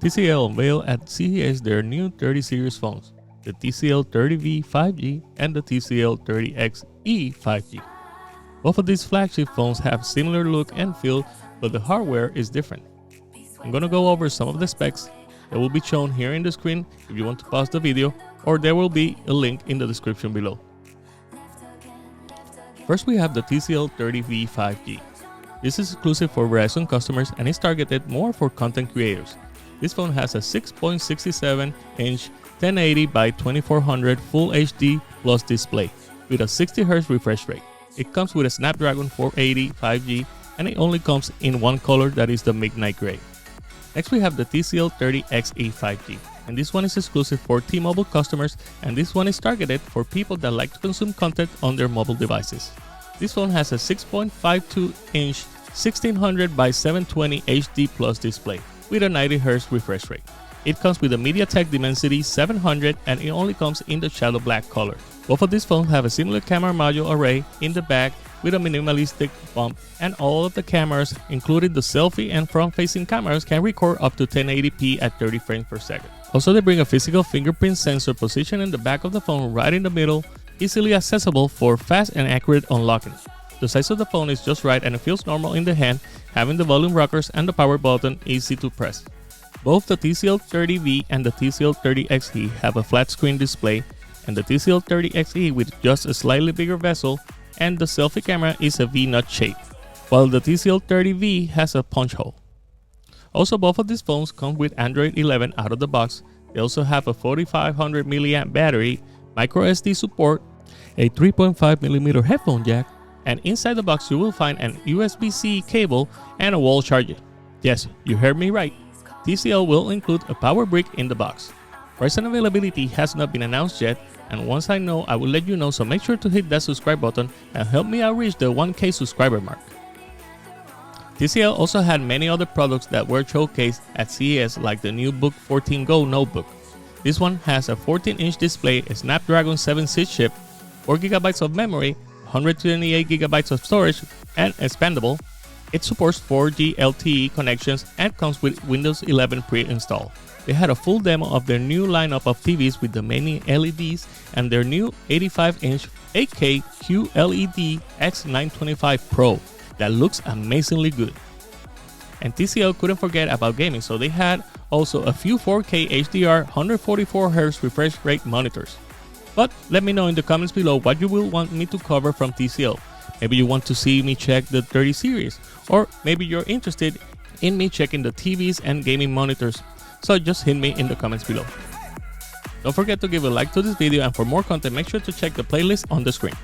TCL unveiled at CES their new 30 series phones, the TCL30V 5G and the TCL30x A5g. Both of these flagship phones have similar look and feel, but the hardware is different. I'm gonna go over some of the specs that will be shown here in the screen if you want to pause the video, or there will be a link in the description below. First, we have the TCL30V 5G. This is exclusive for Verizon customers and is targeted more for content creators. This phone has a 6.67-inch 1080 by 2400 Full HD Plus display with a 60Hz refresh rate. It comes with a Snapdragon 480 5G and it only comes in one color, that is the midnight gray. Next, we have the TCL30x A5g, and this one is exclusive for T-Mobile customers, and this one is targeted for people that like to consume content on their mobile devices. This phone has a 6.52-inch 1600 by 720 HD Plus display with a 90Hz refresh rate. It comes with a MediaTek Dimensity 700 and it only comes in the shadow black color. Both of these phones have a similar camera module array in the back with a minimalistic bump, and all of the cameras, including the selfie and front-facing cameras, can record up to 1080p at 30 frames per second. Also, they bring a physical fingerprint sensor positioned in the back of the phone right in the middle, easily accessible for fast and accurate unlocking. The size of the phone is just right and it feels normal in the hand, having the volume rockers and the power button easy to press. Both the TCL30V and the TCL30XE have a flat screen display, and the TCL30XE with just a slightly bigger bezel, and the selfie camera is a V-nut shape, while the TCL30V has a punch hole. Also, both of these phones come with Android 11 out of the box. They also have a 4500 mAh battery, micro SD support, a 3.5mm headphone jack, and inside the box you will find an USB-C cable and a wall charger. Yes, you heard me right. TCL will include a power brick in the box. Price and availability has not been announced yet, and once I know, I will let you know, so make sure to hit that subscribe button and help me out reach the 1K subscriber mark. TCL also had many other products that were showcased at CES, like the new Book 14 Go notebook. This one has a 14-inch display, a Snapdragon 7 6 chip, 4GB of memory, 128GB of storage, and expandable. It supports 4G LTE connections and comes with Windows 11 pre-installed. They had a full demo of their new lineup of TVs with the many LEDs and their new 85-inch 8K QLED X925 Pro that looks amazingly good. And TCL couldn't forget about gaming, so they had also a few 4K HDR 144Hz refresh rate monitors. But let me know in the comments below what you will want me to cover from TCL. Maybe you want to see me check the 30 series, or maybe you're interested in me checking the TVs and gaming monitors. So just hit me in the comments below. Don't forget to give a like to this video, and for more content make sure to check the playlist on the screen.